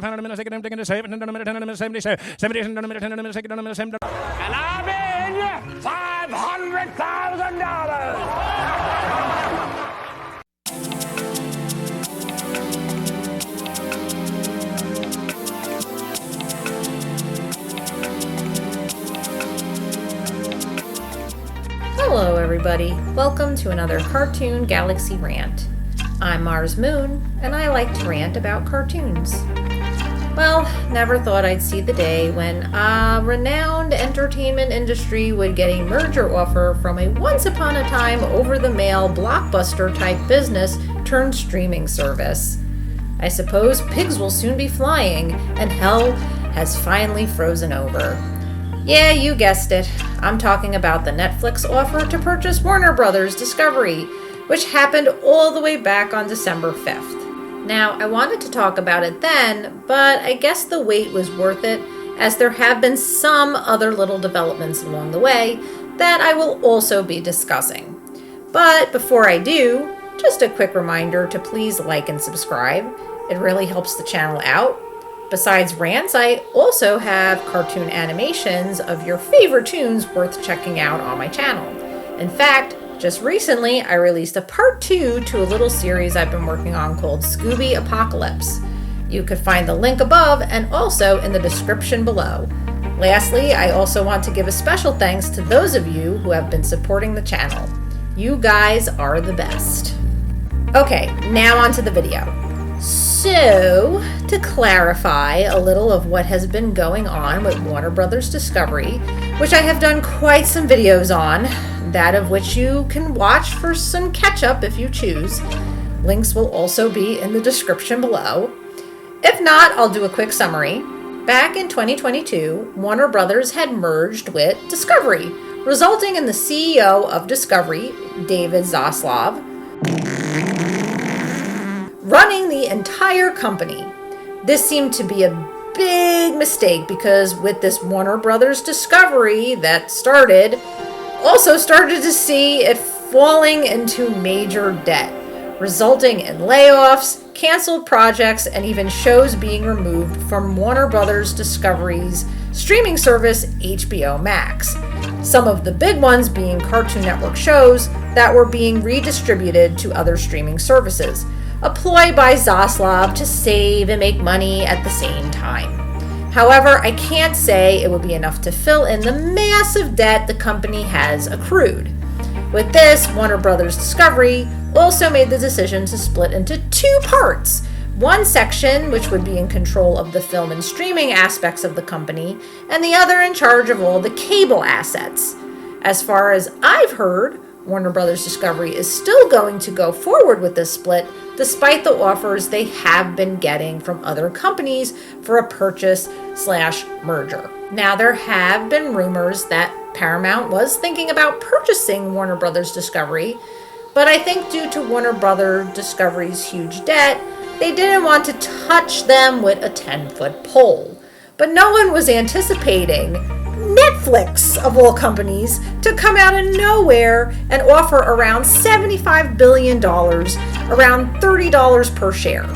And I'm in $500,000. Hello everybody, welcome to another Cartoon Galaxy Rant. I'm Mars Moon, and I like to rant about cartoons. Well, never thought I'd see the day when a renowned entertainment industry would get a merger offer from a once-upon-a-time over-the-mail blockbuster-type business turned streaming service. I suppose pigs will soon be flying, and hell has finally frozen over. Yeah, you guessed it. I'm talking about the Netflix offer to purchase Warner Bros Discovery, which happened all the way back on December 5th. Now, I wanted to talk about it then, but I guess the wait was worth it, as there have been some other little developments along the way that I will also be discussing. But before I do, just a quick reminder to please like and subscribe. It really helps the channel out. Besides rants, I also have cartoon animations of your favorite tunes worth checking out on my channel. In fact, just recently I released a part 2 to a little series I've been working on called Scooby Apocalypse. You could find the link above and also in the description below. Lastly, I also want to give a special thanks to those of you who have been supporting the channel. You guys are the best. Okay, now on to the video. So, to clarify a little of what has been going on with Warner Bros Discovery, which I have done quite some videos on, that of which you can watch for some catch-up if you choose. Links will also be in the description below. If not, I'll do a quick summary. Back in 2022, Warner Bros had merged with Discovery, resulting in the CEO of Discovery, David Zaslav, running the entire company. This seemed to be a big mistake because with this Warner Bros Discovery that also started to see it falling into major debt, resulting in layoffs, canceled projects, and even shows being removed from Warner Bros Discovery's streaming service HBO Max. Some of the big ones being Cartoon Network shows that were being redistributed to other streaming services, a ploy by Zaslav to save and make money at the same time. However, I can't say it will be enough to fill in the massive debt the company has accrued. With this, Warner Bros Discovery also made the decision to split into 2 parts. One section, which would be in control of the film and streaming aspects of the company, and the other in charge of all the cable assets. As far as I've heard, Warner Bros Discovery is still going to go forward with this split, despite the offers they have been getting from other companies for a purchase/merger. Now, there have been rumors that Paramount was thinking about purchasing Warner Bros Discovery, but I think due to Warner Bros Discovery's huge debt, they didn't want to touch them with a 10-foot pole. But no one was anticipating Netflix, of all companies, to come out of nowhere and offer around $75 billion, around $30 per share.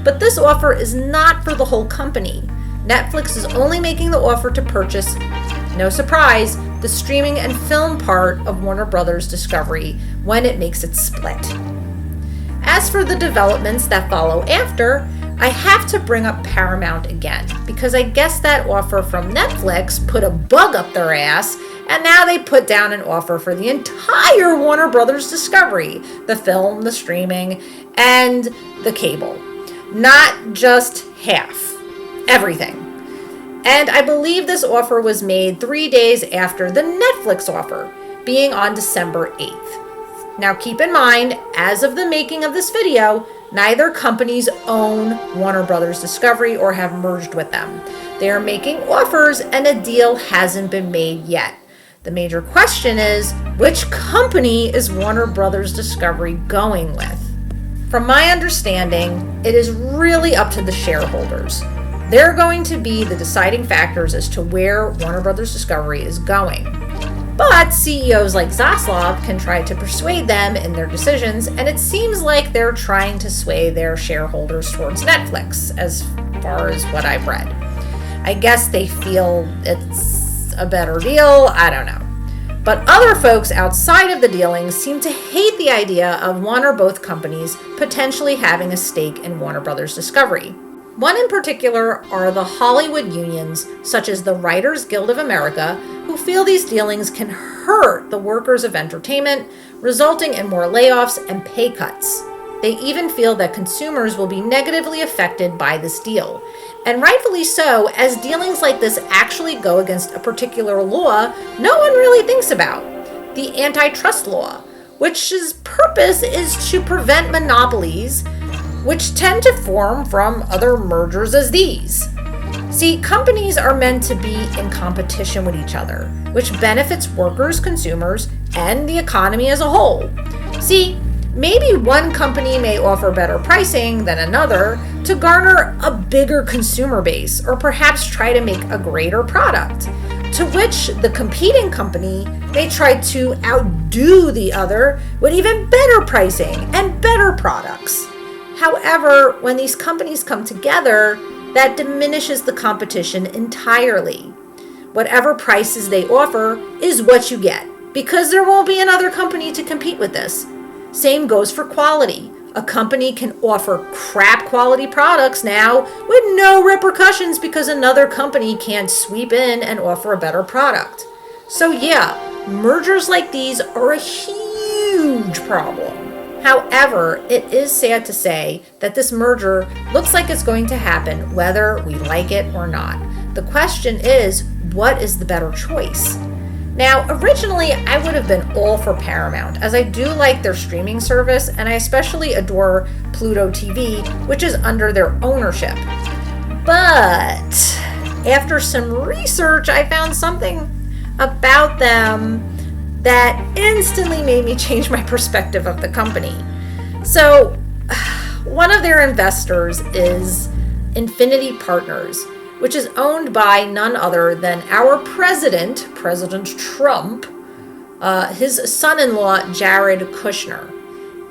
But this offer is not for the whole company. Netflix is only making the offer to purchase, no surprise, the streaming and film part of Warner Bros Discovery when it makes its split. As for the developments that follow after, I have to bring up Paramount again, because I guess that offer from Netflix put a bug up their ass, and now they put down an offer for the entire Warner Bros Discovery, the film, the streaming, and the cable. Not just half, everything. And I believe this offer was made 3 days after the Netflix offer, being on December 8th. Now keep in mind, as of the making of this video, neither companies own Warner Bros Discovery or have merged with them. They are making offers and a deal hasn't been made yet. The major question is, which company is Warner Bros Discovery going with? From my understanding, it is really up to the shareholders. They're going to be the deciding factors as to where Warner Bros Discovery is going. But CEOs like Zaslav can try to persuade them in their decisions, and it seems like they're trying to sway their shareholders towards Netflix, as far as what I've read. I guess they feel it's a better deal. I don't know. But other folks outside of the dealings seem to hate the idea of one or both companies potentially having a stake in Warner Bros. Discovery. One in particular are the Hollywood unions, such as the Writers Guild of America, who feel these dealings can hurt the workers of entertainment, resulting in more layoffs and pay cuts. They even feel that consumers will be negatively affected by this deal. And rightfully so, as dealings like this actually go against a particular law no one really thinks about, the antitrust law, which's purpose is to prevent monopolies which tend to form from other mergers as these. See, companies are meant to be in competition with each other, which benefits workers, consumers, and the economy as a whole. See, maybe one company may offer better pricing than another to garner a bigger consumer base, or perhaps try to make a greater product, to which the competing company may try to outdo the other with even better pricing and better products. However, when these companies come together, that diminishes the competition entirely. Whatever prices they offer is what you get, because there won't be another company to compete with this. Same goes for quality. A company can offer crap quality products now with no repercussions because another company can't sweep in and offer a better product. So yeah, mergers like these are a huge problem. However, it is sad to say that this merger looks like it's going to happen whether we like it or not. The question is, what is the better choice? Now, originally, I would have been all for Paramount, as I do like their streaming service, and I especially adore Pluto TV, which is under their ownership. But after some research, I found something about them that instantly made me change my perspective of the company. So, one of their investors is Infinity Partners, which is owned by none other than our president, President Trump, his son-in-law, Jared Kushner.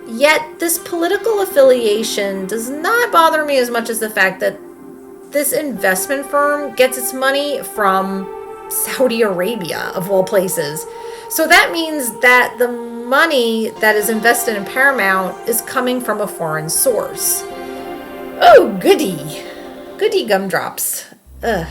Yet, this political affiliation does not bother me as much as the fact that this investment firm gets its money from Saudi Arabia, of all places. So that means that the money that is invested in Paramount is coming from a foreign source. Oh, goody. Goody gumdrops. Ugh.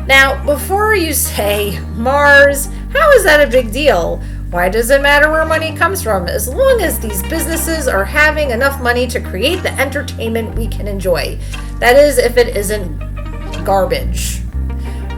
Now, before you say, Mars, how is that a big deal? Why does it matter where money comes from, as long as these businesses are having enough money to create the entertainment we can enjoy? That is, if it isn't garbage.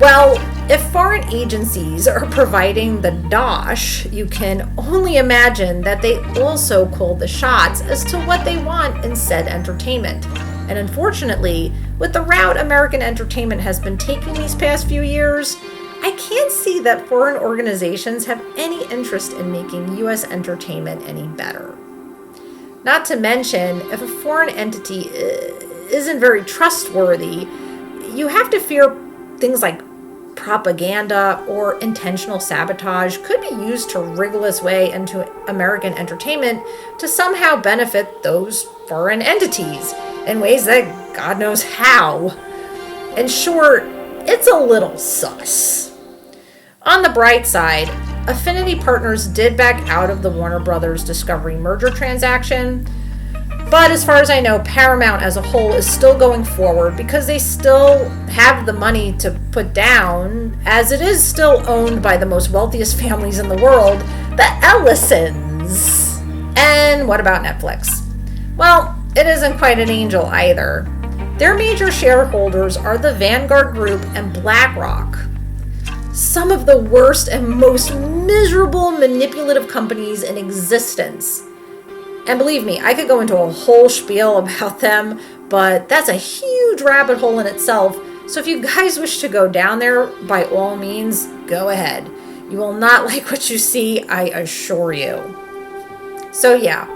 Well, if foreign agencies are providing the dosh, you can only imagine that they also call the shots as to what they want in said entertainment. And unfortunately, with the route American entertainment has been taking these past few years, I can't see that foreign organizations have any interest in making U.S. entertainment any better. Not to mention, if a foreign entity isn't very trustworthy, you have to fear things like propaganda or intentional sabotage could be used to wriggle its way into American entertainment to somehow benefit those foreign entities in ways that God knows how. In short, it's a little sus. On the bright side, Affinity Partners did back out of the Warner Bros. Discovery merger transaction, but as far as I know, Paramount as a whole is still going forward because they still have the money to put down, as it is still owned by the most wealthiest families in the world, the Ellisons. And what about Netflix? Well, it isn't quite an angel either. Their major shareholders are the Vanguard Group and BlackRock, some of the worst and most miserable manipulative companies in existence. And believe me, I could go into a whole spiel about them, but that's a huge rabbit hole in itself. So if you guys wish to go down there, by all means, go ahead. You will not like what you see, I assure you. So yeah,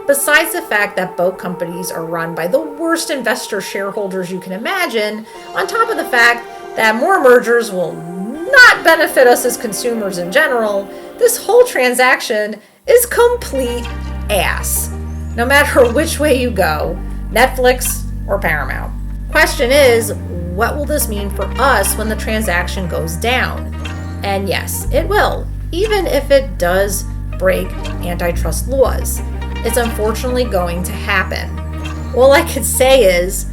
besides the fact that both companies are run by the worst investor shareholders you can imagine, on top of the fact that more mergers will not benefit us as consumers in general, this whole transaction is complete ass, no matter which way you go, Netflix or Paramount. Question is, what will this mean for us when the transaction goes down? And yes, it will, even if it does break antitrust laws. It's unfortunately going to happen. All I could say is,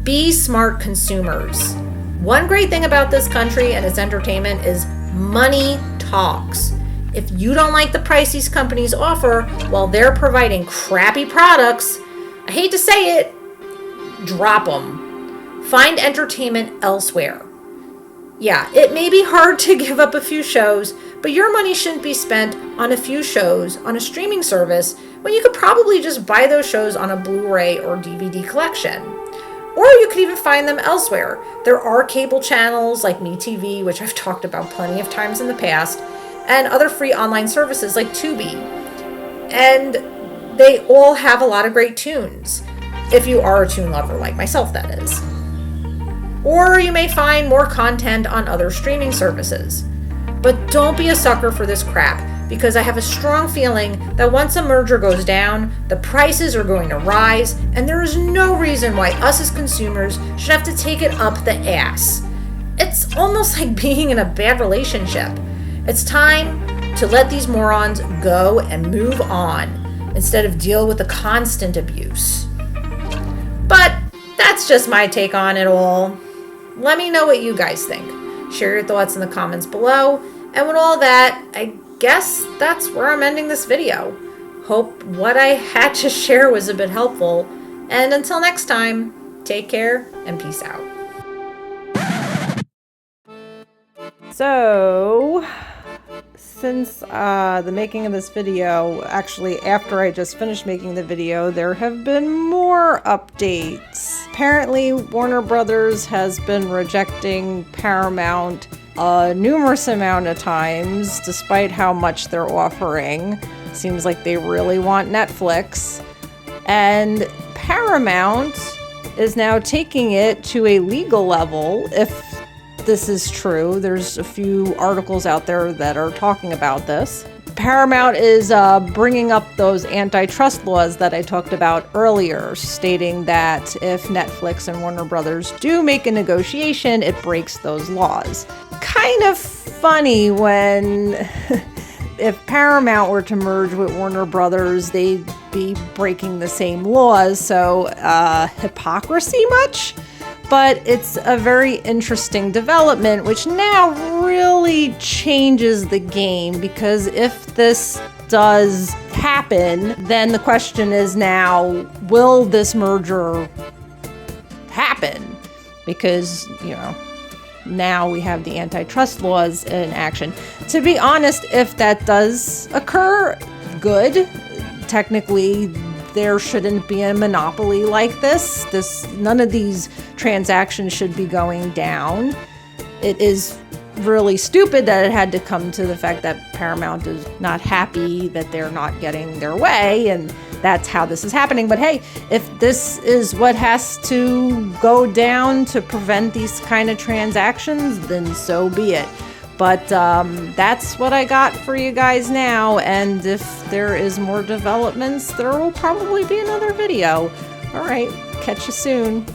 be smart consumers. One great thing about this country and its entertainment is money talks. If you don't like the price these companies offer while they're providing crappy products, I hate to say it, drop them. Find entertainment elsewhere. Yeah, it may be hard to give up a few shows, but your money shouldn't be spent on a few shows on a streaming service when you could probably just buy those shows on a Blu-ray or DVD collection. Or you could even find them elsewhere. There are cable channels like MeTV, which I've talked about plenty of times in the past, and other free online services like Tubi. And they all have a lot of great tunes, if you are a tune lover like myself, that is. Or you may find more content on other streaming services. But don't be a sucker for this crap, because I have a strong feeling that once a merger goes down, the prices are going to rise, and there is no reason why us as consumers should have to take it up the ass. It's almost like being in a bad relationship. It's time to let these morons go and move on, instead of deal with the constant abuse. But that's just my take on it all. Let me know what you guys think. Share your thoughts in the comments below. And with all that, I guess that's where I'm ending this video. Hope what I had to share was a bit helpful. And until next time, take care and peace out. So, since the making of this video, actually after I just finished making the video, there have been more updates. Apparently, Warner Bros has been rejecting Paramount numerous amount of times, despite how much they're offering. Seems like they really want Netflix. And Paramount is now taking it to a legal level, if this is true. There's a few articles out there that are talking about this. Paramount is bringing up those antitrust laws that I talked about earlier, stating that if Netflix and Warner Brothers do make a negotiation, it breaks those laws. Kind of funny when if Paramount were to merge with Warner Brothers, they'd be breaking the same laws, so hypocrisy much? But it's a very interesting development, which now really changes the game, because if this does happen, then the question is now, will this merger happen? Because, you know, now we have the antitrust laws in action. To be honest, if that does occur, good. Technically, there shouldn't be a monopoly like this. None of these transactions should be going down. It is really stupid that it had to come to the fact that Paramount is not happy that they're not getting their way, and that's how this is happening. But hey, if this is what has to go down to prevent these kind of transactions, then so be it. But that's what I got for you guys now, and if there is more developments, there will probably be another video. All right, catch you soon.